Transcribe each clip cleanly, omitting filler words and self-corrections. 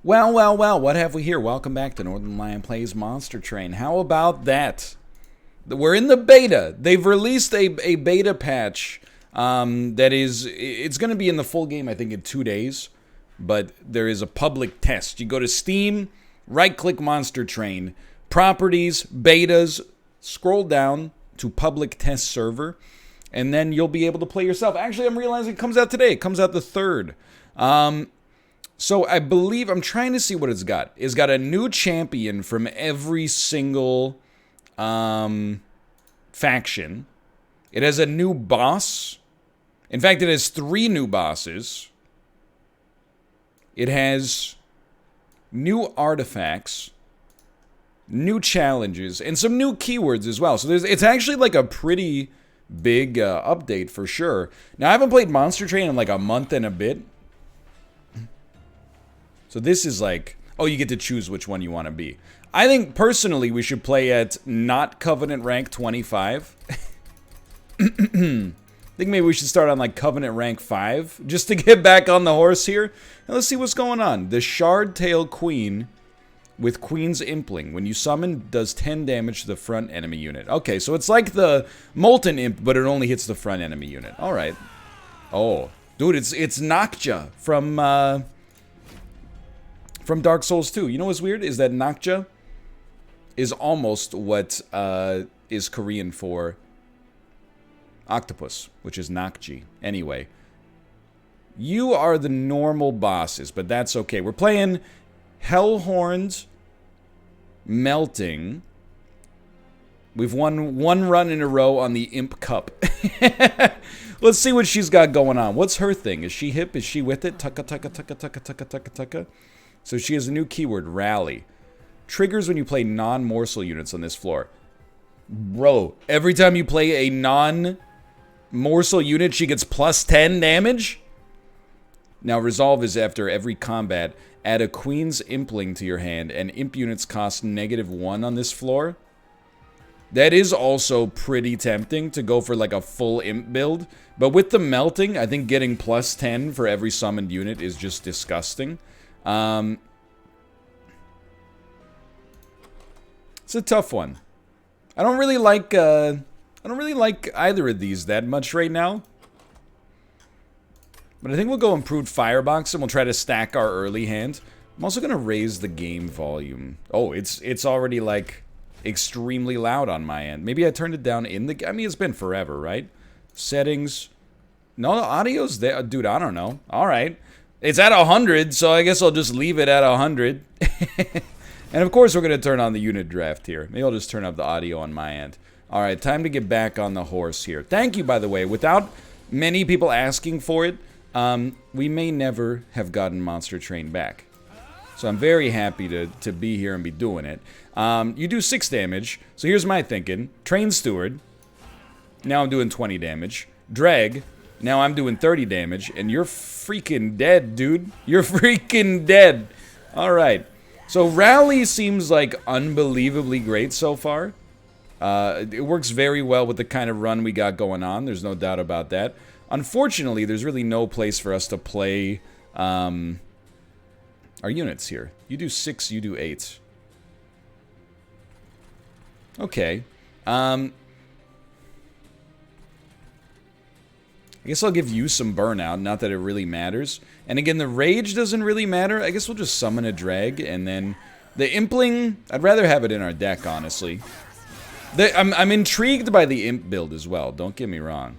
Well, well, well, what have we here? Welcome back to Northern Lion Plays Monster Train. How about that? We're in the beta. They've released a beta patch that is, it's going to be in the full game, I think, in 2 days. But there is a public test. You go to Steam, right-click Monster Train, Properties, Betas, scroll down to Public Test Server, and then you'll be able to play yourself. Actually, I'm realizing it comes out today. It comes out the 3rd. So I believe, I'm trying to see what it's got. It's got a new champion from every single faction. It has a new boss. In fact, it has 3 new bosses. It has new artifacts, new challenges, and some new keywords as well. So it's actually like a pretty big update for sure. Now, I haven't played Monster Train in like a month and a bit. So this is like, oh, you get to choose which one you want to be. I think, personally, we should play at not Covenant rank 25. I think maybe we should start on, like, Covenant rank 5, just to get back on the horse here. Now, let's see what's going on. The Shard Tail Queen with Queen's Impling. When you summon, does 10 damage to the front enemy unit. Okay, so it's like the Molten Imp, but it only hits the front enemy unit. All right. Oh, dude, it's Noctua from Dark Souls 2. You know what's weird? Is that Noctua is almost what is Korean for octopus, which is Nakji. Anyway, you are the normal bosses, but that's okay. We're playing Hellhorned Melting. We've won 1 run in a row on the Imp Cup. Let's see what she's got going on. What's her thing? Is she hip? Is she with it? Tucka, tucka, tucka, tucka, tucka, tucka, tucka. So she has a new keyword, Rally. Triggers when you play non-morsel units on this floor. Bro, every time you play a non-morsel unit, she gets plus 10 damage? Now, Resolve is after every combat. Add a Queen's Impling to your hand, and Imp units cost -1 on this floor. That is also pretty tempting to go for like a full Imp build. But with the Melting, I think getting plus 10 for every summoned unit is just disgusting. It's a tough one. I don't really like either of these that much right now. But I think we'll go improved Firebox and we'll try to stack our early hand. I'm also gonna raise the game volume. Oh, it's already like extremely loud on my end. Maybe I turned it down in the, I mean, it's been forever, right? Settings. No, the audio's there. Dude, I don't know. All right. It's at 100, so I guess I'll just leave it at 100. And of course, we're going to turn on the unit draft here. Maybe I'll just turn up the audio on my end. All right, time to get back on the horse here. Thank you, by the way. Without many people asking for it, we may never have gotten Monster Train back. So I'm very happy to be here and be doing it. You do 6 damage. So here's my thinking. Train Steward. Now I'm doing 20 damage. Drag. Now I'm doing 30 damage, and you're freaking dead, dude. You're freaking dead. All right. So Rally seems like unbelievably great so far. It works very well with the kind of run we got going on. There's no doubt about that. Unfortunately, there's really no place for us to play our units here. You do 6, you do 8. Okay. I guess I'll give you some burnout, not that it really matters. And again, the rage doesn't really matter. I guess we'll just summon a drag, and then the Impling, I'd rather have it in our deck, honestly. I'm intrigued by the Imp build as well, don't get me wrong.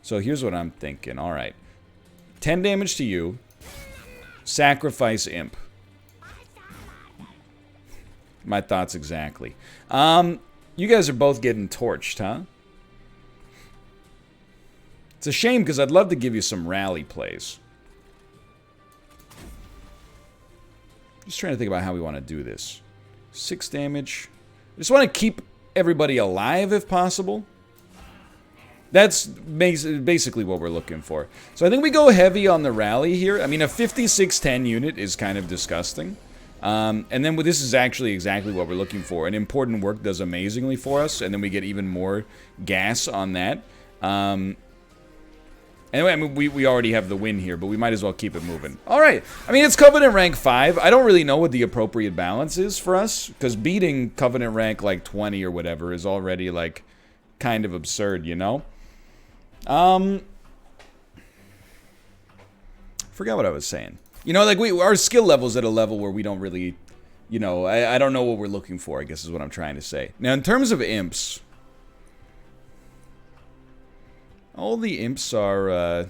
So here's what I'm thinking, alright. 10 damage to you. Sacrifice Imp. My thoughts exactly. You guys are both getting torched, huh? It's a shame because I'd love to give you some rally plays. Just trying to think about how we want to do this. 6 damage. I just want to keep everybody alive if possible. That's basically what we're looking for. So I think we go heavy on the rally here. I mean, a 56-10 unit is kind of disgusting. And then this is actually exactly what we're looking for. An important work does amazingly for us, and then we get even more gas on that. Anyway, I mean, we already have the win here, but we might as well keep it moving. All right. I mean, it's Covenant rank 5. I don't really know what the appropriate balance is for us, because beating Covenant rank, like, 20 or whatever is already, like, kind of absurd, you know? Forgot what I was saying. You know, like, our skill level's at a level where we don't really, you know, I don't know what we're looking for, I guess is what I'm trying to say. Now, in terms of imps... all the imps are,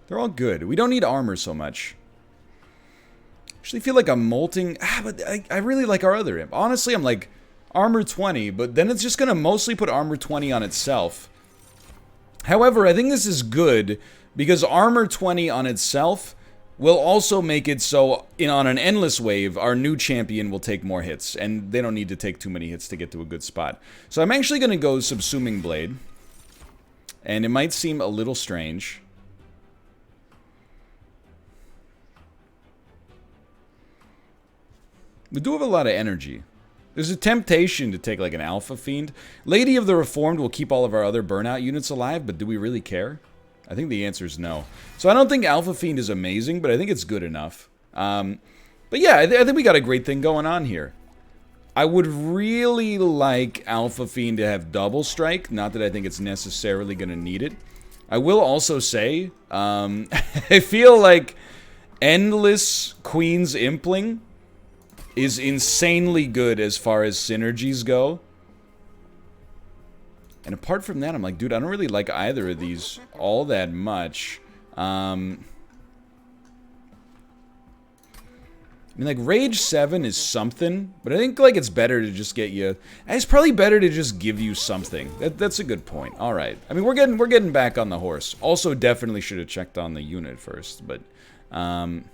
they're all good. We don't need armor so much. Actually feel like I'm molting... but I really like our other imp. Honestly, I'm like, armor 20, but then it's just gonna mostly put armor 20 on itself. However, I think this is good, because armor 20 on itself will also make it so, on an endless wave, our new champion will take more hits, and they don't need to take too many hits to get to a good spot. So I'm actually gonna go Subsuming Blade. And it might seem a little strange. We do have a lot of energy. There's a temptation to take like an Alpha Fiend. Lady of the Reformed will keep all of our other burnout units alive, but do we really care? I think the answer is no. So I don't think Alpha Fiend is amazing, but I think it's good enough. But yeah, I think we got a great thing going on here. I would really like Alpha Fiend to have double strike. Not that I think it's necessarily going to need it. I will also say, I feel like Endless Queen's Impling is insanely good as far as synergies go. And apart from that, I'm like, dude, I don't really like either of these all that much. I mean, like, Rage 7 is something, but I think, like, it's better to just get you... It's probably better to just give you something. That's a good point. All right. I mean, we're getting back on the horse. Also, definitely should have checked on the unit first, but... so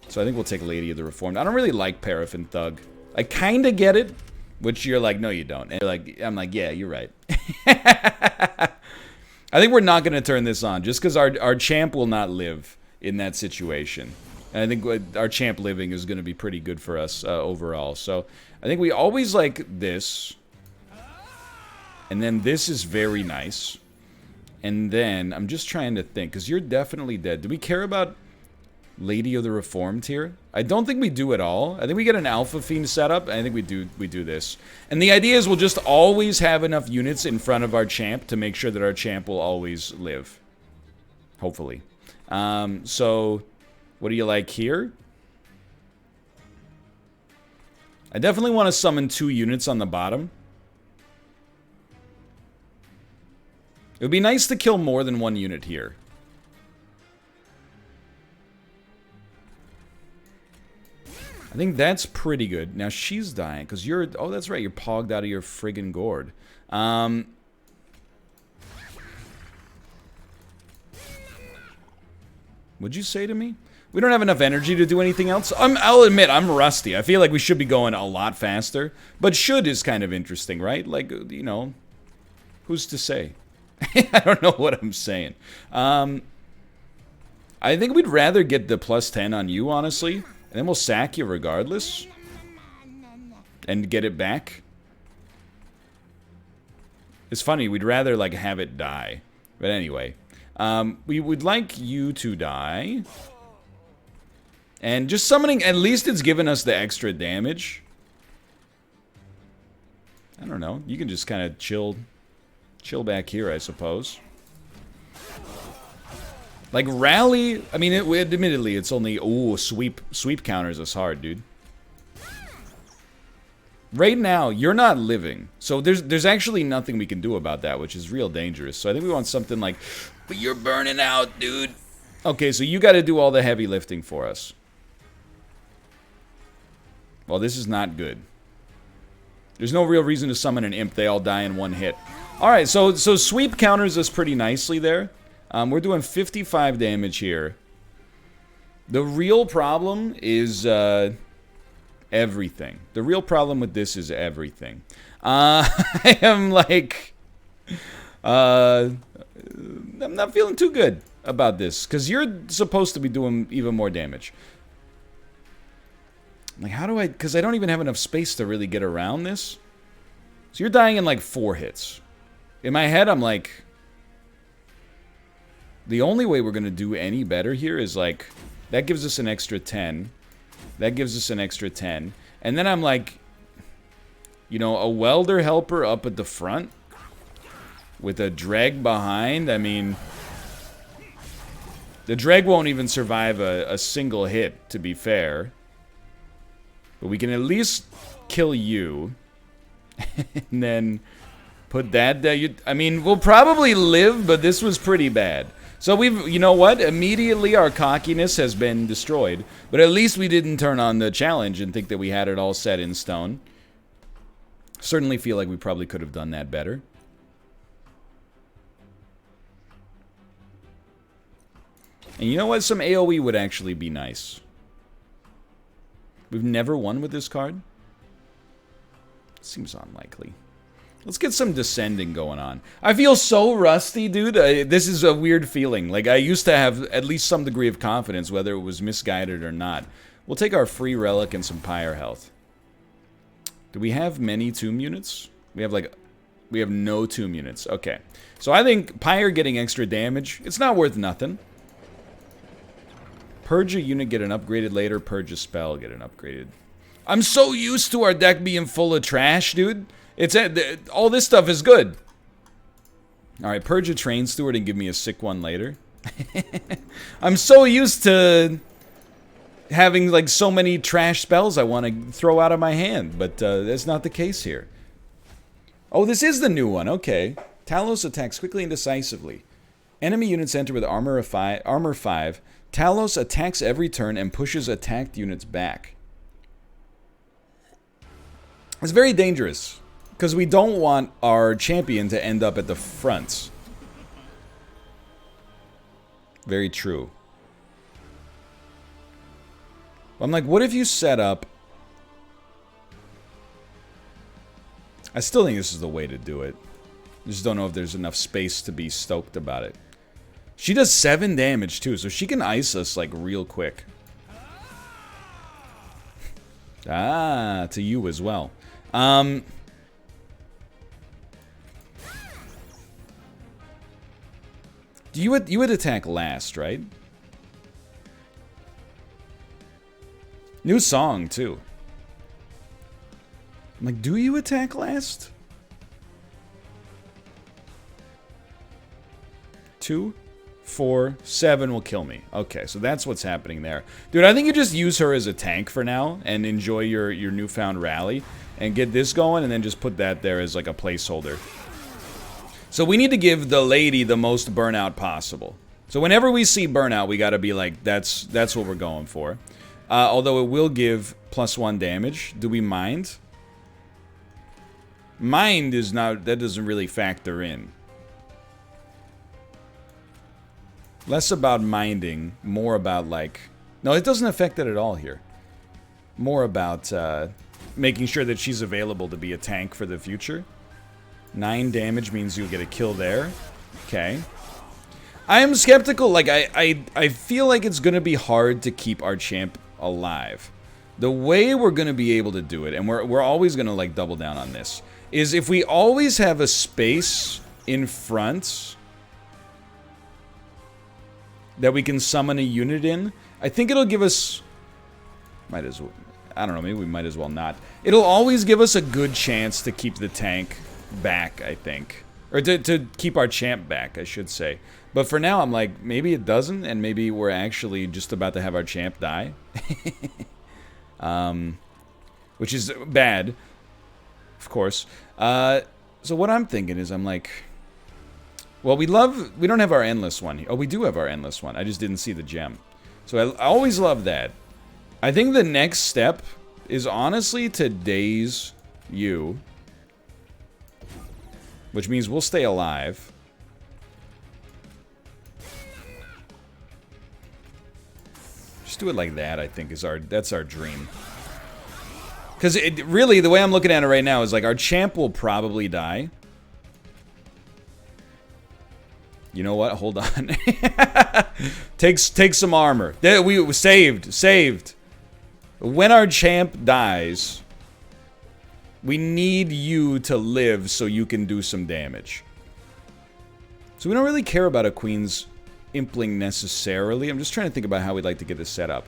I think we'll take Lady of the Reformed. I don't really like Paraffin Thug. I kind of get it, which you're like, no, you don't. And like, I'm like, yeah, you're right. I think we're not going to turn this on, just because our champ will not live in that situation. And I think our champ living is going to be pretty good for us overall. So I think we always like this. And then this is very nice. And then I'm just trying to think, because you're definitely dead. Do we care about Lady of the Reformed here? I don't think we do at all. I think we get an Alpha Fiend setup. I think we do this. And the idea is we'll just always have enough units in front of our champ to make sure that our champ will always live. Hopefully. So... what do you like here? I definitely want to summon 2 units on the bottom. It would be nice to kill more than 1 unit here. I think that's pretty good. Now she's dying, because you're... oh, that's right, you're pogged out of your friggin' gourd. What'd you say to me? We don't have enough energy to do anything else. I'll admit, I'm rusty. I feel like we should be going a lot faster. But should is kind of interesting, right? Like, you know, who's to say? I don't know what I'm saying. I think we'd rather get the +10 on you, honestly. And then we'll sack you regardless. And get it back. It's funny, we'd rather, like, have it die. But anyway. We would like you to die. And just summoning, at least it's given us the extra damage. I don't know. You can just kind of chill back here, I suppose. Like, rally, I mean, admittedly, it's only, ooh, sweep counters us hard, dude. Right now, you're not living. So there's actually nothing we can do about that, which is real dangerous. So I think we want something like, but you're burning out, dude. Okay, so you got to do all the heavy lifting for us. Well, this is not good. There's no real reason to summon an imp. They all die in 1 hit. Alright, so sweep counters us pretty nicely there. We're doing 55 damage here. The real problem is everything. The real problem with this is everything. I am like... I'm not feeling too good about this. Because you're supposed to be doing even more damage. Like, how do I... because I don't even have enough space to really get around this. So you're dying in, like, 4 hits. In my head, I'm like... The only way we're going to do any better here is, like, that gives us an extra 10. That gives us an extra 10. And then I'm like, you know, a welder helper up at the front with a dreg behind. I mean, the dreg won't even survive a single hit, to be fair. But we can at least kill you. And then put that there. I mean, we'll probably live, but this was pretty bad. So we've, you know what? Immediately our cockiness has been destroyed. But at least we didn't turn on the challenge and think that we had it all set in stone. Certainly feel like we probably could have done that better. And you know what? Some AoE would actually be nice. We've never won with this card. Seems unlikely. Let's get some descending going on. I feel so rusty, dude. This is a weird feeling. Like, I used to have at least some degree of confidence, whether it was misguided or not. We'll take our free relic and some pyre health. Do we have many tomb units? We have no tomb units. Okay. So I think pyre getting extra damage, it's not worth nothing. Purge a unit, get an upgraded later. Purge a spell, get an upgraded. I'm so used to our deck being full of trash, dude. All this stuff is good. Alright, purge a train steward and give me a sick one later. I'm so used to having, like, so many trash spells I want to throw out of my hand, but that's not the case here. Oh, this is the new one, okay. Talos attacks quickly and decisively. Enemy units enter with armor 5. Talos attacks every turn and pushes attacked units back. It's very dangerous. Because we don't want our champion to end up at the front. Very true. I'm like, what if you set up... I still think this is the way to do it. I just don't know if there's enough space to be stoked about it. She does 7 damage too, so she can ice us like real quick. Ah, to you as well. You would attack last, right? New song, too. I'm like, do you attack last? 2, 4, 7 will kill me. Okay, so that's what's happening there. Dude, I think you just use her as a tank for now and enjoy your newfound rally and get this going and then just put that there as like a placeholder. So we need to give the lady the most burnout possible. So whenever we see burnout, we gotta be like, that's what we're going for. Although it will give +1 damage. Do we mind? Mind is not, that doesn't really factor in. Less about minding, more about like, no, it doesn't affect it at all here. More about making sure that she's available to be a tank for the future. 9 damage means you'll get a kill there. Okay. I am skeptical. Like, I feel like it's going to be hard to keep our champ alive. The way we're going to be able to do it, and we're always going to, like, double down on this, is if we always have a space in front that we can summon a unit in, I think it'll give us... Might as well... I don't know, maybe we might as well not. It'll always give us a good chance to keep the tank back, I think. Or to keep our champ back, I should say. But for now, I'm like, maybe it doesn't, and maybe we're actually just about to have our champ die. Which is bad, of course. So what I'm thinking is, I'm like... Well, we don't have our endless one. Oh, we do have our endless one. I just didn't see the gem. So I always love that. I think the next step is honestly to daze you. Which means we'll stay alive. Just do it like that, I think, that's our dream. Because really, the way I'm looking at it right now is like our champ will probably die. You know what? Hold on. Take some armor. There, we saved. When our champ dies, we need you to live so you can do some damage. So we don't really care about a queen's impling necessarily. I'm just trying to think about how we'd like to get this set up.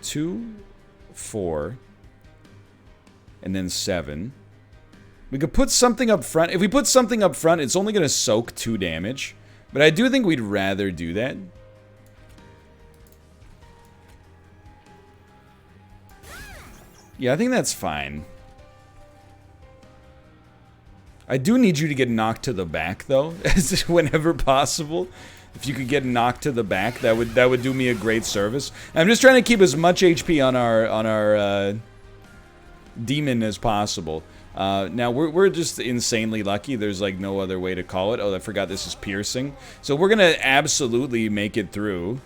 2, 4, and then 7. We could put something up front. If we put something up front, it's only going to soak 2 damage. But I do think we'd rather do that. Yeah, I think that's fine. I do need you to get knocked to the back, though, whenever possible. If you could get knocked to the back, that would do me a great service. I'm just trying to keep as much HP on our demon as possible. Now we're just insanely lucky. There's like no other way to call it. Oh, I forgot this is piercing. So we're gonna absolutely make it through.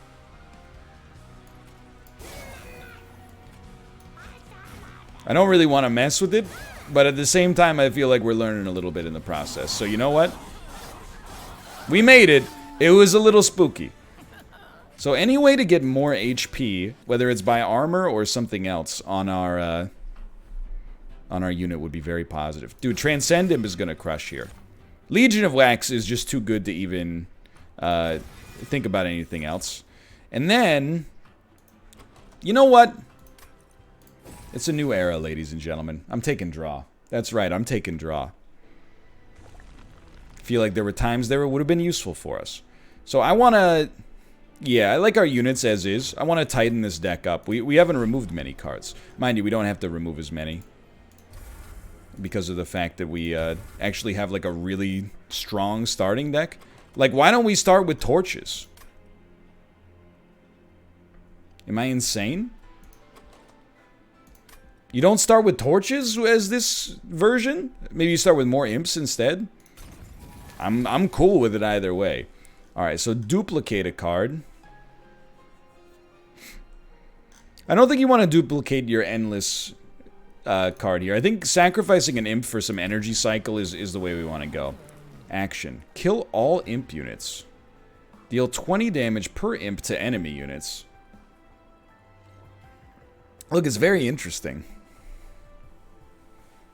I don't really want to mess with it, but at the same time, I feel like we're learning a little bit in the process. So you know what? We made it. It was a little spooky. So any way to get more HP, whether it's by armor or something else, on our unit would be very positive. Dude, Transcend Imp is going to crush here. Legion of Wax is just too good to even think about anything else. And then, you know what? It's a new era, ladies and gentlemen. I'm taking draw. That's right, I'm taking draw. I feel like there were times there it would have been useful for us. So I want to... Yeah, I like our units as is. I want to tighten this deck up. We haven't removed many cards. Mind you, we don't have to remove as many. Because of the fact that we actually have like a really strong starting deck. Like, why don't we start with torches? Am I insane? You don't start with torches as this version? Maybe you start with more imps instead? I'm cool with it either way. Alright, so duplicate a card. I don't think you want to duplicate your endless card here. I think sacrificing an imp for some energy cycle is the way we want to go. Action. Kill all imp units. Deal 20 damage per imp to enemy units. Look, it's very interesting.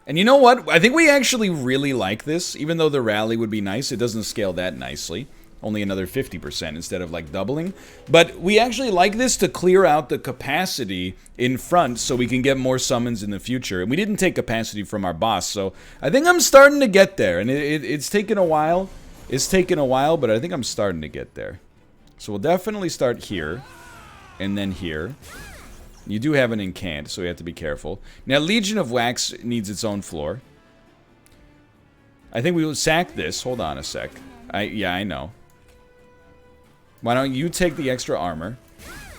And you know what? I think we actually really like this. Even though the rally would be nice, it doesn't scale that nicely. Only another 50% instead of like doubling. But we actually like this to clear out the capacity in front so we can get more summons in the future. And we didn't take capacity from our boss, so I think I'm starting to get there. And it's taken a while. It's taken a while, but I think I'm starting to get there. So we'll definitely start here. And then here. You do have an incant, so we have to be careful. Now, Legion of Wax needs its own floor. I think we will sack this. Hold on a sec. Yeah, I know. Why don't you take the extra armor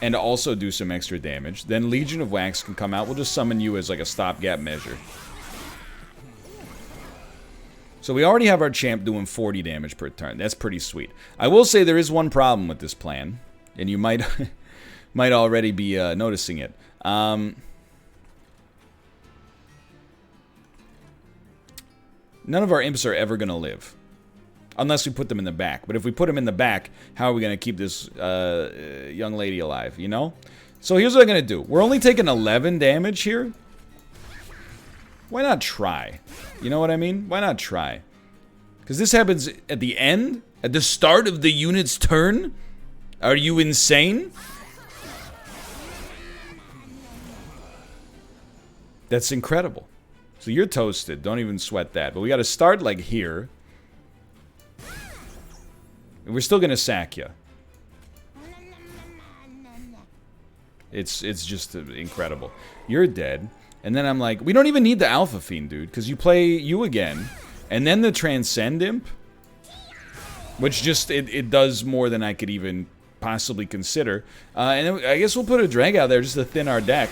and also do some extra damage? Then Legion of Wax can come out. We'll just summon you as like a stopgap measure. So we already have our champ doing 40 damage per turn. That's pretty sweet. I will say there is one problem with this plan, and you might might already be noticing it. None of our imps are ever going to live. Unless we put them in the back. But if we put them in the back, how are we going to keep this young lady alive, you know? So here's what I'm going to do. We're only taking 11 damage here. Why not try? You know what I mean? Why not try? Because this happens at the end? At the start of the unit's turn? Are you insane? That's incredible. So you're toasted. Don't even sweat that. But we got to start like here. We're still gonna sack you. It's just incredible. You're dead. And then I'm like, we don't even need the Alpha Fiend, dude. Because you play you again. And then the Transcend Imp. Which just, it does more than I could even possibly consider. And then I guess we'll put a Drag out there just to thin our deck.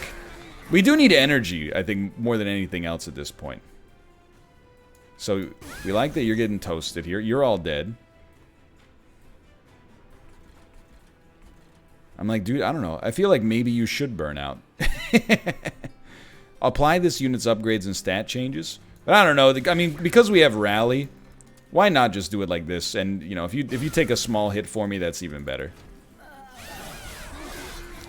We do need energy, I think, more than anything else at this point. So, we like that you're getting toasted here. You're all dead. I'm like, dude, I don't know. I feel like maybe you should burn out. Apply this unit's upgrades and stat changes. But I don't know. I mean, because we have rally, why not just do it like this? And, you know, if you take a small hit for me, that's even better.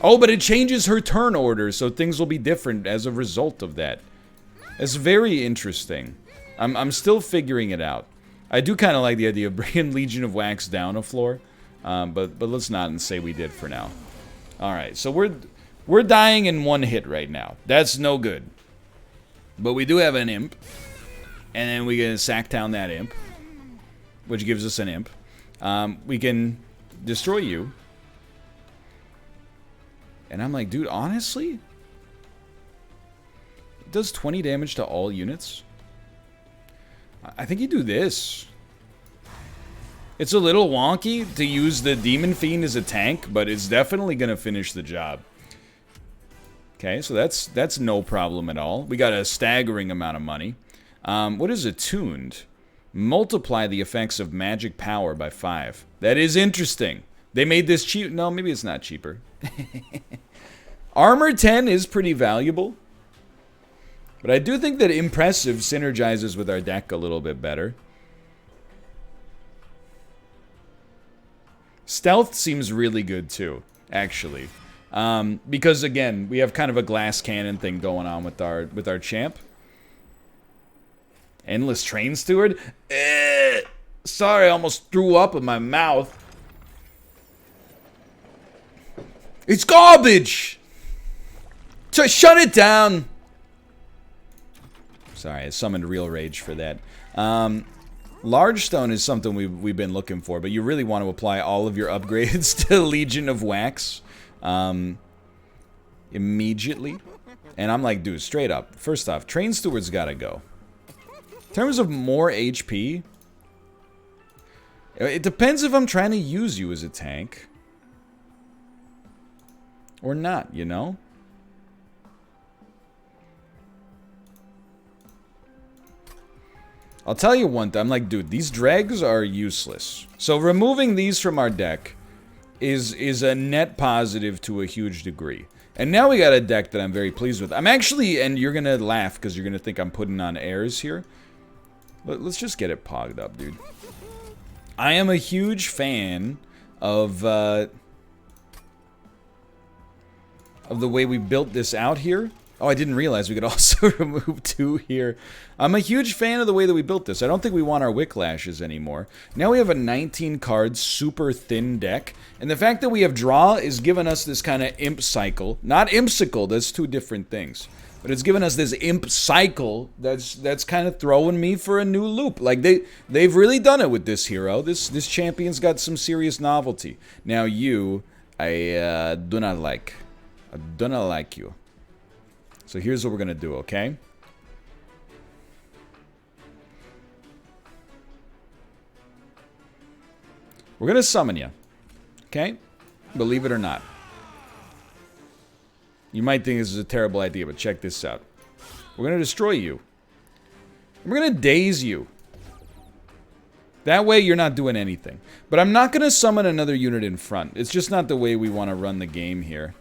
Oh, but it changes her turn order, so things will be different as a result of that. It's very interesting. I'm still figuring it out. I do kind of like the idea of bringing Legion of Wax down a floor. But let's not and say we did for now. All right, so we're dying in one hit right now. That's no good. But we do have an imp, and then we can sack down that imp, which gives us an imp. We can destroy you. And I'm like, dude, honestly? It does 20 damage to all units? I think you do this. It's a little wonky to use the Demon Fiend as a tank, but it's definitely going to finish the job. Okay, so that's no problem at all. We got a staggering amount of money. What is attuned? Multiply the effects of magic power by 5. That is interesting. They made this cheap. No, maybe it's not cheaper. Armor 10 is pretty valuable. But I do think that Impressive synergizes with our deck a little bit better. Stealth seems really good too, actually. Because again, we have kind of a glass cannon thing going on with our champ. Endless Train Steward? Sorry, I almost threw up in my mouth. It's garbage! So shut it down! Sorry, I summoned real rage for that. Large Stone is something we've been looking for, but you really want to apply all of your upgrades to Legion of Wax immediately. And I'm like, dude, straight up. First off, Train Steward's gotta go. In terms of more HP, it depends if I'm trying to use you as a tank. Or not, you know? I'll tell you one thing. I'm like, dude, these dregs are useless. So removing these from our deck is a net positive to a huge degree. And now we got a deck that I'm very pleased with. I'm actually, and you're going to laugh because you're going to think I'm putting on airs here. Let's just get it pogged up, dude. I am a huge fan of the way we built this out here. Oh, I didn't realize we could also remove 2 here. I'm a huge fan of the way that we built this. I don't think we want our Wicklashes anymore. Now we have a 19-card, super thin deck. And the fact that we have draw is giving us this kind of imp cycle. Not impsicle, that's 2 different things. But it's given us this imp cycle that's kind of throwing me for a new loop. Like, they've really done it with this hero. This champion's got some serious novelty. Now you, I do not like. I do not like you. So here's what we're going to do, okay? We're going to summon you. Okay? Believe it or not. You might think this is a terrible idea, but check this out. We're going to destroy you. And we're going to daze you. That way you're not doing anything. But I'm not going to summon another unit in front. It's just not the way we want to run the game here.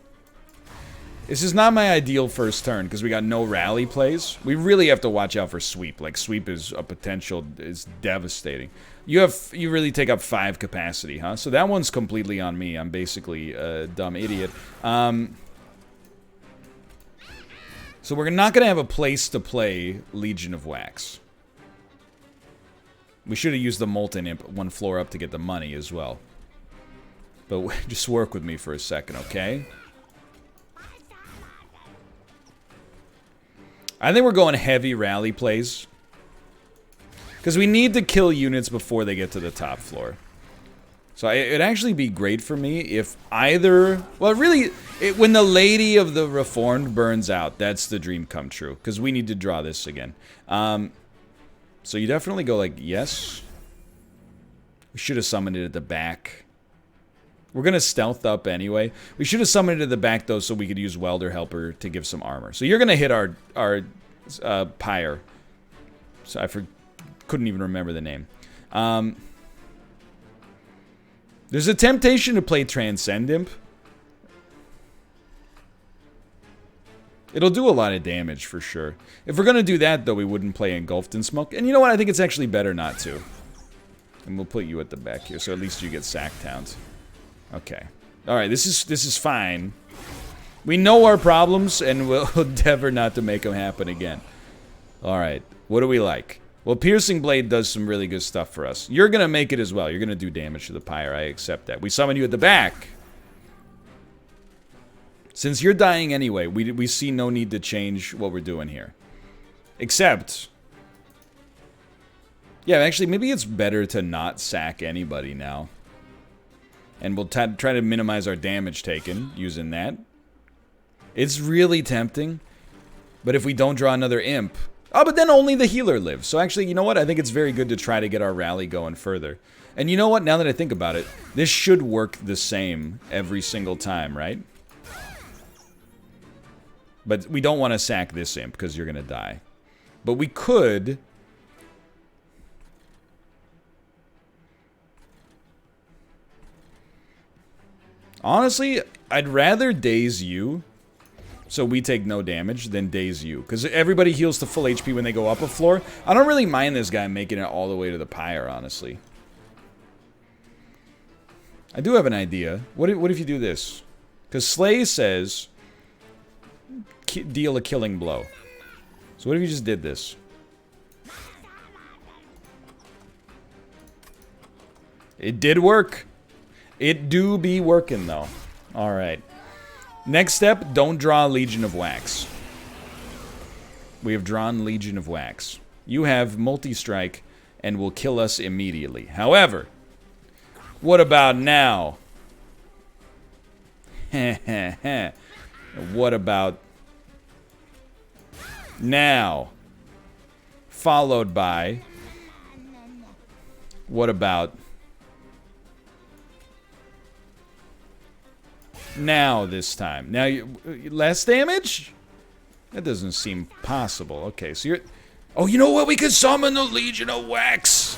This is not my ideal first turn, because we got no rally plays. We really have to watch out for sweep. Like, sweep is a potential, is devastating. You really take up 5 capacity, huh? So that one's completely on me. I'm basically a dumb idiot. So we're not going to have a place to play Legion of Wax. We should have used the Molten Imp 1 floor up to get the money as well. But just work with me for a second, okay? I think we're going heavy rally plays. Because we need to kill units before they get to the top floor. So it'd actually be great for me if either... Well, really, when the Lady of the Reformed burns out, that's the dream come true. Because we need to draw this again. So you definitely go like, yes. We should have summoned it at the back. We're going to stealth up anyway. We should have summoned it at the back, though, so we could use Welder Helper to give some armor. So you're going to hit our pyre. So I couldn't even remember the name. There's a temptation to play Transcend Imp. It'll do a lot of damage, for sure. If we're going to do that, though, we wouldn't play Engulfed in Smoke. And you know what? I think it's actually better not to. And we'll put you at the back here, so at least you get Sacktowned. Okay. Alright, this is fine. We know our problems, and we'll endeavor not to make them happen again. Alright, what do we like? Well, Piercing Blade does some really good stuff for us. You're going to make it as well. You're going to do damage to the Pyre. I accept that. We summon you at the back. Since you're dying anyway, we see no need to change what we're doing here. Except... yeah, actually, maybe it's better to not sack anybody now. And we'll try to minimize our damage taken using that. It's really tempting. But if we don't draw another imp... oh, but then only the healer lives. So actually, you know what? I think it's very good to try to get our rally going further. And you know what? Now that I think about it, this should work the same every single time, right? But we don't want to sack this imp because you're going to die. But we could... honestly, I'd rather daze you, so we take no damage, than daze you. Because everybody heals to full HP when they go up a floor. I don't really mind this guy making it all the way to the Pyre, honestly. I do have an idea. What if you do this? Because Slay says, deal a killing blow. So what if you just did this? It did work. It do be working, though. Alright. Next step, don't draw Legion of Wax. We have drawn Legion of Wax. You have multi-strike and will kill us immediately. However, what about now? What about now? Followed by... what about... now this time. Now, less damage? That doesn't seem possible. Okay, so you're... oh, you know what? We could summon the Legion of Wax.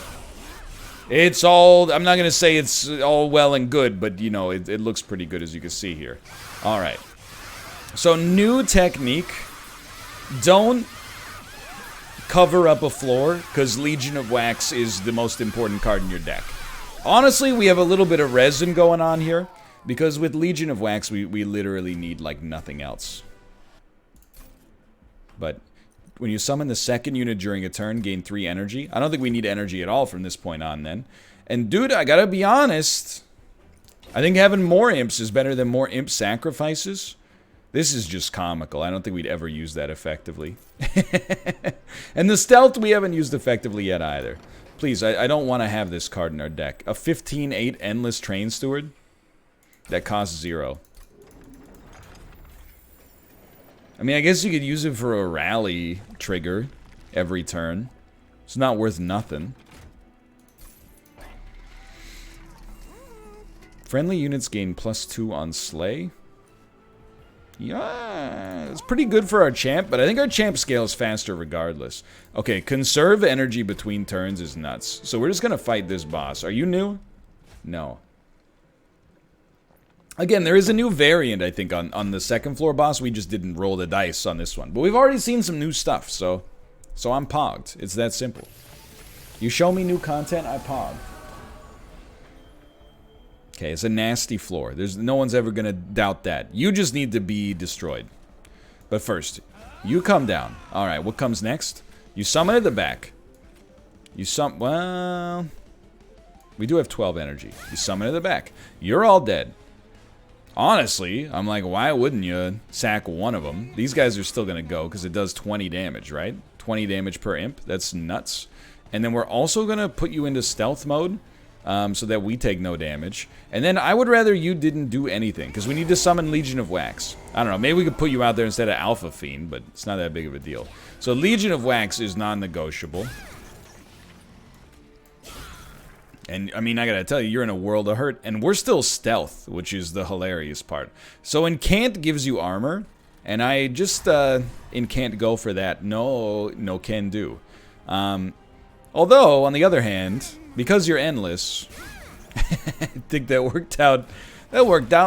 It's all... I'm not going to say it's all well and good, but, you know, it looks pretty good as you can see here. Alright. So, new technique. Don't cover up a floor, because Legion of Wax is the most important card in your deck. Honestly, we have a little bit of resin going on here. Because with Legion of Wax, we literally need, like, nothing else. But when you summon the second unit during a turn, gain 3 energy. I don't think we need energy at all from this point on, then. And, dude, I gotta be honest. I think having more imps is better than more imp sacrifices. This is just comical. I don't think we'd ever use that effectively. And the stealth we haven't used effectively yet, either. Please, I don't want to have this card in our deck. A 15-8 Endless Train Steward? That costs 0. I mean, I guess you could use it for a rally trigger every turn. It's not worth nothing. Friendly units gain +2 on Slay. Yeah, it's pretty good for our champ, but I think our champ scales faster regardless. Okay, conserve energy between turns is nuts. So we're just gonna fight this boss. Are you new? No. Again, there is a new variant, I think, on the second floor boss. We just didn't roll the dice on this one. But we've already seen some new stuff, so I'm pogged. It's that simple. You show me new content, I pog. Okay, it's a nasty floor. No one's ever going to doubt that. You just need to be destroyed. But first, you come down. Alright, what comes next? You summon at the back. Well... we do have 12 energy. You summon at the back. You're all dead. Honestly, I'm like, why wouldn't you sack one of them? These guys are still going to go because it does 20 damage, right? 20 damage per imp. That's nuts. And then we're also going to put you into stealth mode so that we take no damage. And then I would rather you didn't do anything because we need to summon Legion of Wax. I don't know. Maybe we could put you out there instead of Alpha Fiend, but it's not that big of a deal. So Legion of Wax is non-negotiable. And, I mean, I gotta tell you, you're in a world of hurt. And we're still stealth, which is the hilarious part. So Incant gives you armor. And I just, Incant go for that. No can do. Although, on the other hand, because you're endless, I think that worked out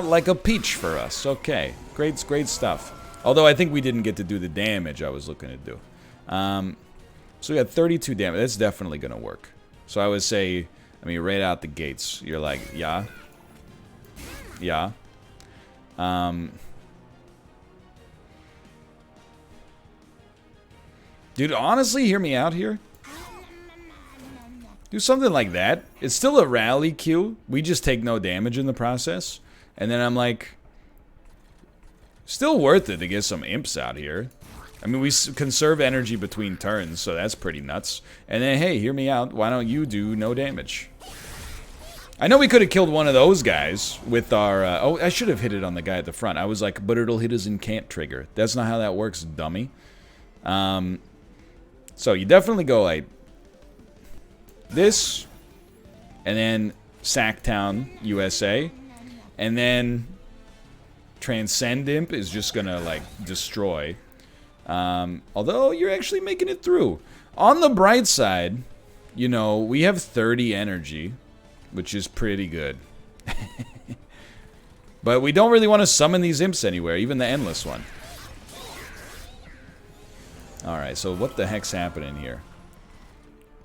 like a peach for us. Okay, great stuff. Although I think we didn't get to do the damage I was looking to do. So we got 32 damage. That's definitely gonna work. So I would say... I mean, right out the gates, you're like, yeah. Yeah. Dude, honestly, hear me out here. Do something like that. It's still a rally queue. We just take no damage in the process. And then I'm like, still worth it to get some imps out here. I mean, we conserve energy between turns, so that's pretty nuts. And then, hey, hear me out. Why don't you do no damage? I know we could have killed one of those guys with our... oh, I should have hit it on the guy at the front. I was like, but it'll hit his incant trigger. That's not how that works, dummy. So you definitely go like this, and then Sacktown, USA, and then Transcend Imp is just gonna like destroy. Although you're actually making it through. On the bright side, you know, we have 30 energy, which is pretty good. But we don't really want to summon these imps anywhere, even the endless one. Alright, so what the heck's happening here?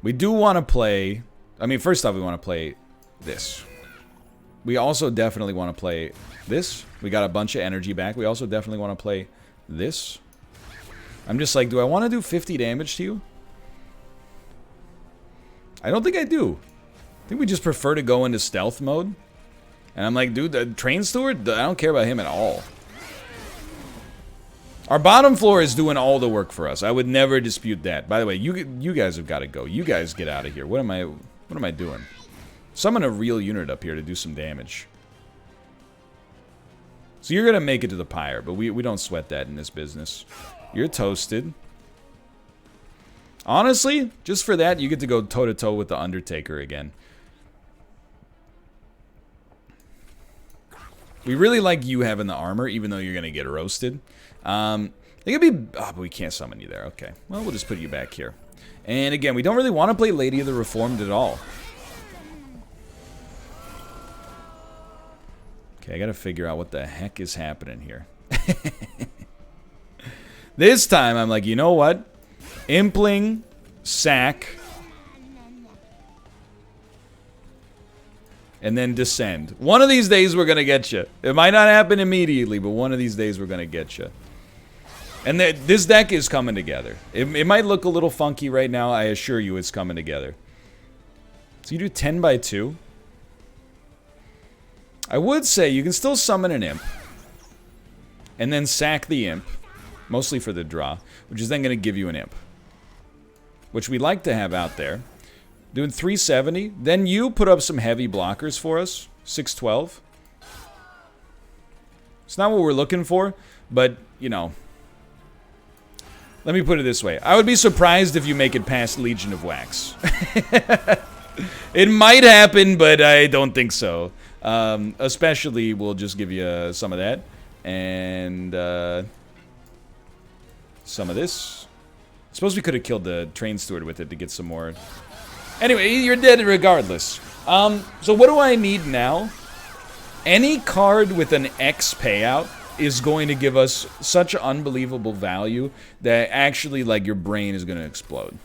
We do want to play... I mean, first off, we want to play this. We also definitely want to play this. We got a bunch of energy back. We also definitely want to play this. I'm just like, do I want to do 50 damage to you? I don't think I do. I think we just prefer to go into stealth mode. And I'm like, dude, the train steward, I don't care about him at all. Our bottom floor is doing all the work for us. I would never dispute that. By the way, you guys have got to go. You guys get out of here. What am I doing? Summon a real unit up here to do some damage. So you're gonna make it to the pyre, but we don't sweat that in this business. You're toasted. Honestly, just for that, you get to go toe-to-toe with the Undertaker again. We really like you having the armor, even though you're gonna get roasted. It could be... Oh, but we can't summon you there. Okay. Well, we'll just put you back here. And again, we don't really want to play Lady of the Reformed at all. Okay, I gotta figure out what the heck is happening here. This time, I'm like, you know what? Impling, sack, and then descend. One of these days, we're gonna get you. It might not happen immediately, but one of these days, we're gonna get you. And this deck is coming together. It might look a little funky right now. I assure you it's coming together. So you do 10 by 2. I would say you can still summon an imp. And then sack the imp. Mostly for the draw. Which is then going to give you an imp. Which we like to have out there. Doing 370. Then you put up some heavy blockers for us. 612. It's not what we're looking for. But, you know... Let me put it this way. I would be surprised if you make it past Legion of Wax. It might happen, but I don't think so. Especially, we'll just give you some of that. And some of this. I suppose we could have killed the train steward with it to get some more. Anyway, you're dead regardless. So what do I need now? Any card with an X payout is going to give us such unbelievable value that actually, like, your brain is going to explode.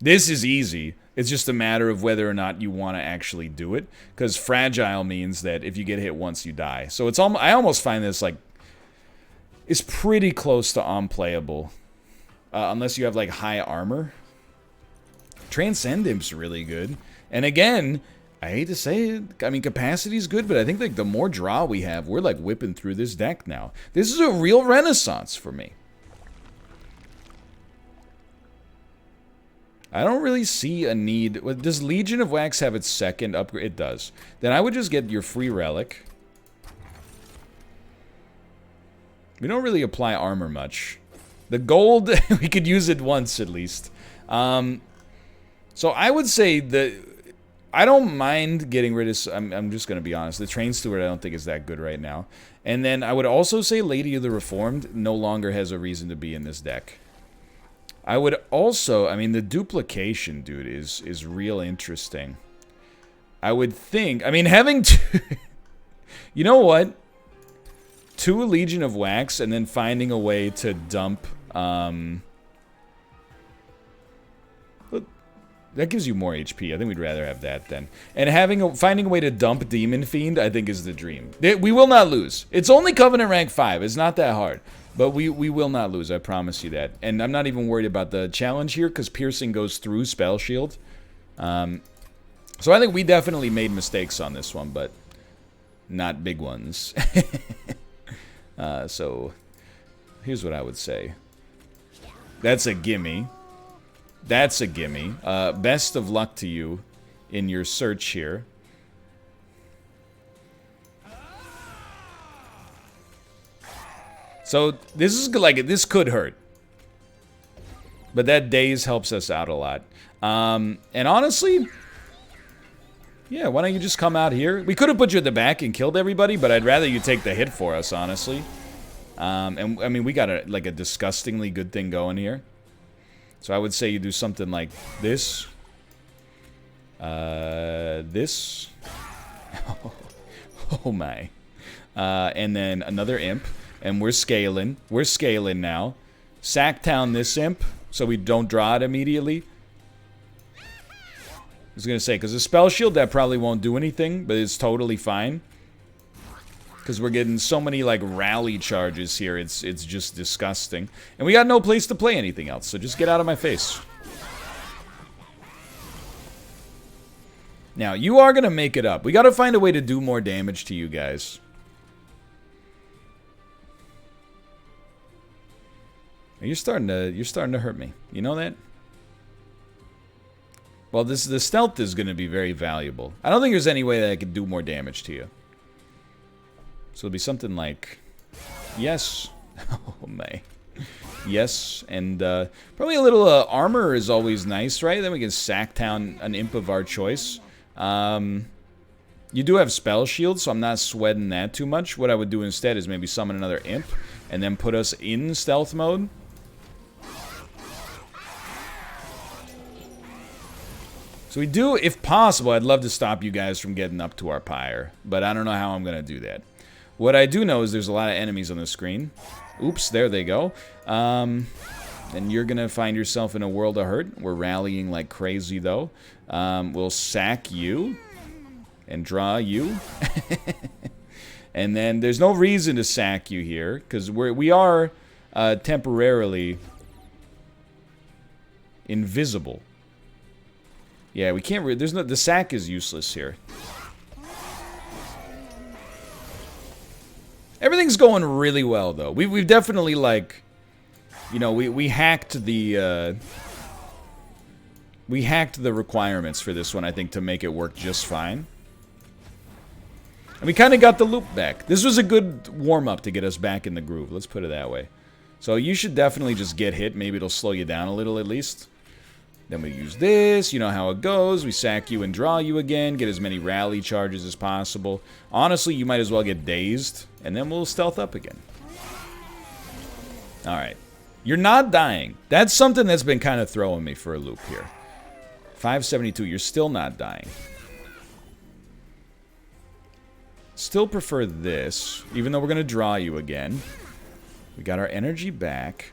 This is easy. It's just a matter of whether or not you want to actually do it. Because fragile means that if you get hit once, you die. So it's I almost find this, like, it's pretty close to unplayable. Unless you have, like, high armor. Transcend Imp's really good. And again... I hate to say it. I mean, capacity's good, but I think like the more draw we have, we're like whipping through this deck now. This is a real renaissance for me. I don't really see a need. Does Legion of Wax have its second upgrade? It does. Then I would just get your free relic. We don't really apply armor much. The gold, we could use it once at least. So I would say that... I don't mind getting rid of... I'm just going to be honest. The Train Steward I don't think is that good right now. And then I would also say Lady of the Reformed no longer has a reason to be in this deck. I would also... I mean, the duplication, dude, is real interesting. I would think... I mean, having two... You know what? 2 Legion of Wax and then finding a way to dump... That gives you more HP. I think we'd rather have that then. And finding a way to dump Demon Fiend, I think, is the dream. We will not lose. It's only Covenant rank 5. It's not that hard. But we will not lose, I promise you that. And I'm not even worried about the challenge here, because piercing goes through spell shield. So I think we definitely made mistakes on this one, but not big ones. So here's what I would say. That's a gimme. That's a gimme. Best of luck to you in your search here. So this is like, this could hurt, but that daze helps us out a lot. And honestly, yeah, why don't you just come out here? We could have put you at the back and killed everybody, but I'd rather you take the hit for us, honestly. And I mean, we got like a disgustingly good thing going here. So I would say you do something like this. This. Oh my. And then another imp. And we're scaling. We're scaling now. Sacktown this imp, so we don't draw it immediately. I was going to say, because the spell shield, that probably won't do anything, but it's totally fine. Because we're getting so many, like, rally charges here, it's just disgusting. And we got no place to play anything else, so just get out of my face. Now, you are going to make it up. We got to find a way to do more damage to you guys. You're starting to hurt me. You know that? Well, the stealth is going to be very valuable. I don't think there's any way that I could do more damage to you. So it'll be something like, yes. Oh my. Yes, and probably a little armor is always nice, right? Then we can sack down an imp of our choice. You do have spell shield, so I'm not sweating that too much. What I would do instead is maybe summon another imp and then put us in stealth mode. So we do, if possible, I'd love to stop you guys from getting up to our pyre, but I don't know how I'm going to do that. What I do know is there's a lot of enemies on the screen. Oops, there they go. And you're going to find yourself in a world of hurt. We're rallying like crazy, though. We'll sack you and draw you. And then there's no reason to sack you here, because we are temporarily invisible. Yeah, we can't. There's no. The sack is useless here. Everything's going really well, though. We've definitely, like, you know, we hacked the requirements for this one, I think, to make it work just fine. And we kind of got the loop back. This was a good warm-up to get us back in the groove. Let's put it that way. So you should definitely just get hit. Maybe it'll slow you down a little at least. Then we use this, you know how it goes. We sack you and draw you again, get as many rally charges as possible. Honestly, you might as well get dazed, and then we'll stealth up again. Alright. You're not dying. That's something that's been kind of throwing me for a loop here. 572, you're still not dying. Still prefer this, even though we're going to draw you again. We got our energy back.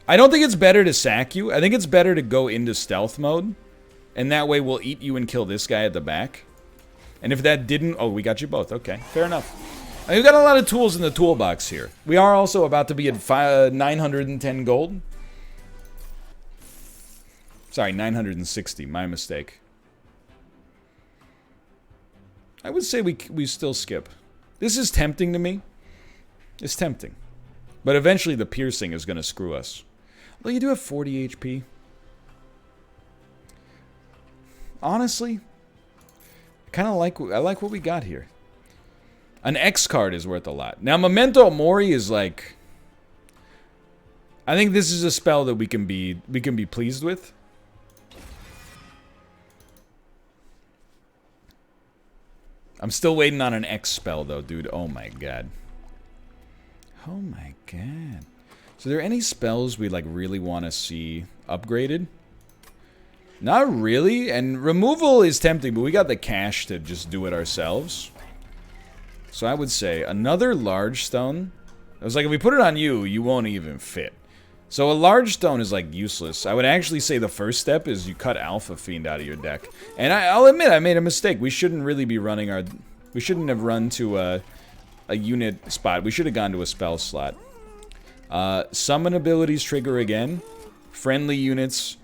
I don't think it's better to sack you. I think it's better to go into stealth mode. And that way we'll eat you and kill this guy at the back. And if that didn't... Oh, we got you both. Okay, fair enough. We've got a lot of tools in the toolbox here. We are also about to be at 910 gold. Sorry, 960. My mistake. I would say we still skip. This is tempting to me. It's tempting. But eventually the piercing is going to screw us. Well, you do have 40 HP. Honestly, I like what we got here. An X card is worth a lot. Now, Memento Mori is like... I think this is a spell that we can be pleased with. I'm still waiting on an X spell, though, dude. Oh, my God. Oh, my God. So, are there any spells we, like, really want to see upgraded? Not really. And removal is tempting, but we got the cash to just do it ourselves. So, I would say another large stone. I was like, if we put it on you, you won't even fit. So, a large stone is, like, useless. I would actually say the first step is you cut Alpha Fiend out of your deck. And I'll admit, I made a mistake. We shouldn't really be running our... We shouldn't have run to a unit spot. We should have gone to a spell slot. Summon abilities trigger again. Friendly units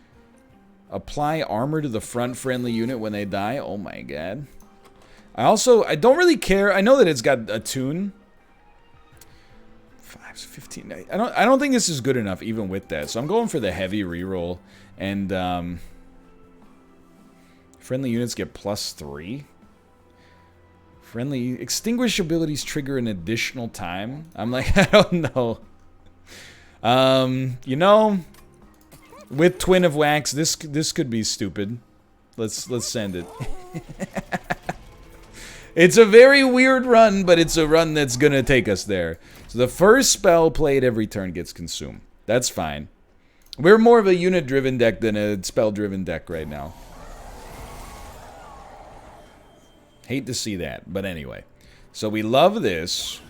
apply armor to the front friendly unit when they die. Oh my god. I don't really care. I know that it's got a tune. 5, 15. I don't think this is good enough even with that. So I'm going for the heavy reroll. And friendly units get +3. Friendly extinguish abilities trigger an additional time. I'm like, I don't know. You know, with Twin of Wax, this could be stupid. Let's send it. It's a very weird run, but it's a run that's gonna take us there. So the first spell played every turn gets consumed. That's fine. We're more of a unit-driven deck than a spell-driven deck right now. Hate to see that, but anyway. So we love this.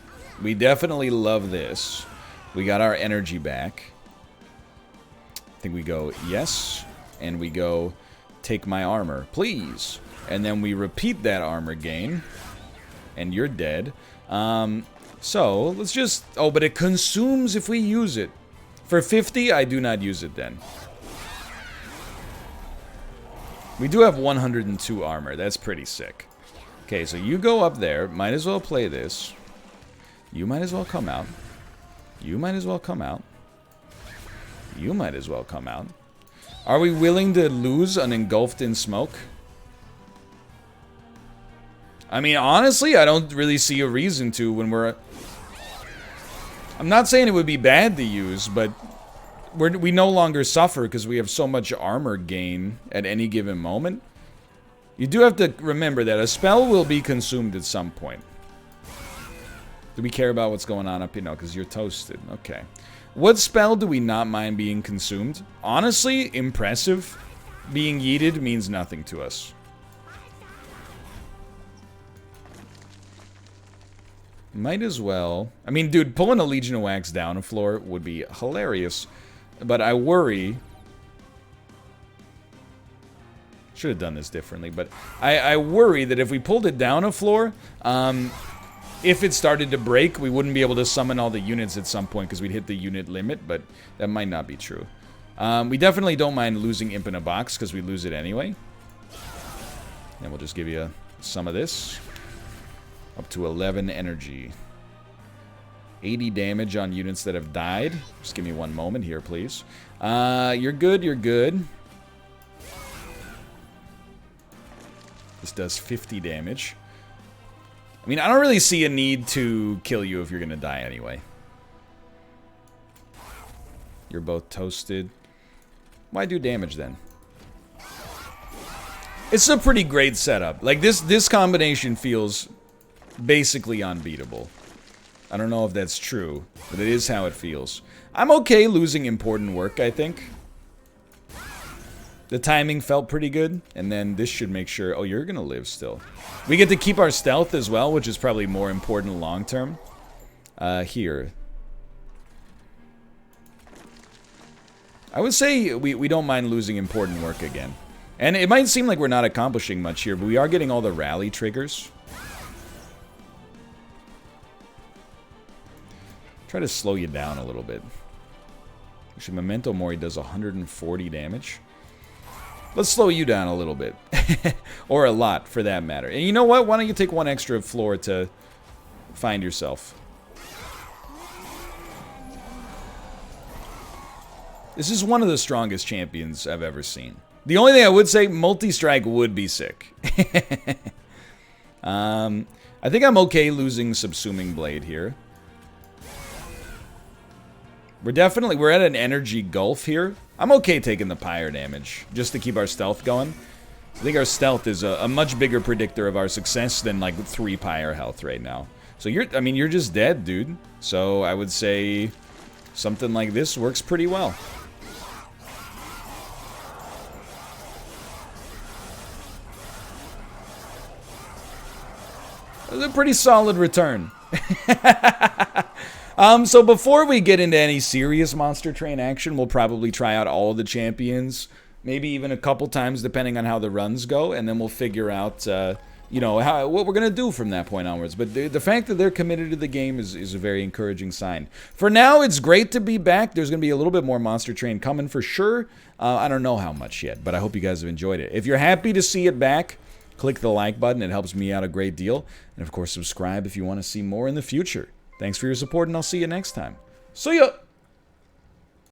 We definitely love this. We got our energy back. I think we go yes, and we go take my armor, please. And then we repeat that armor gain, and you're dead. So let's just... Oh, but it consumes if we use it. For 50, I do not use it then. We do have 102 armor. That's pretty sick. Okay, so you go up there. Might as well play this. You might as well come out. You might as well come out. You might as well come out. Are we willing to lose an engulfed in smoke? I mean, honestly, I don't really see a reason to when we're... I'm not saying it would be bad to use, but we no longer suffer because we have so much armor gain at any given moment. You do have to remember that a spell will be consumed at some point. Do we care about what's going on up here? No, because you're toasted. Okay. What spell do we not mind being consumed? Honestly, impressive. Being yeeted means nothing to us. Might as well. I mean, dude, pulling a Legion of Wax down a floor would be hilarious. But I worry... Should have done this differently, but I worry that if we pulled it down a floor, if it started to break, we wouldn't be able to summon all the units at some point because we'd hit the unit limit, but that might not be true. We definitely don't mind losing Imp in a box because we lose it anyway. And we'll just give you some of this. Up to 11 energy. 80 damage on units that have died. Just give me one moment here, please. You're good, you're good. This does 50 damage. I mean, I don't really see a need to kill you if you're gonna die anyway. You're both toasted. Why do damage then? It's a pretty great setup. Like, this combination feels basically unbeatable. I don't know if that's true, but it is how it feels. I'm okay losing important work, I think. The timing felt pretty good, and then this should make sure... Oh, you're gonna live still. We get to keep our stealth as well, which is probably more important long term. Here. I would say we don't mind losing important work again. And it might seem like we're not accomplishing much here, but we are getting all the rally triggers. Try to slow you down a little bit. Actually, Memento Mori does 140 damage. Let's slow you down a little bit. Or a lot, for that matter. And you know what? Why don't you take one extra floor to find yourself? This is one of the strongest champions I've ever seen. The only thing I would say, multi-strike would be sick. I think I'm okay losing Subsuming Blade here. We're at an energy gulf here. I'm okay taking the pyre damage, just to keep our stealth going. I think our stealth is a much bigger predictor of our success than like 3 pyre health right now. So you're just dead, dude. So I would say something like this works pretty well. It was a pretty solid return. So before we get into any serious Monster Train action, we'll probably try out all the champions, maybe even a couple times depending on how the runs go, and then we'll figure out you know, what we're going to do from that point onwards. But the fact that they're committed to the game is a very encouraging sign. For now, it's great to be back. There's going to be a little bit more Monster Train coming for sure. I don't know how much yet, but I hope you guys have enjoyed it. If you're happy to see it back, click the like button. It helps me out a great deal. And, of course, subscribe if you want to see more in the future. Thanks for your support, and I'll see you next time. See ya!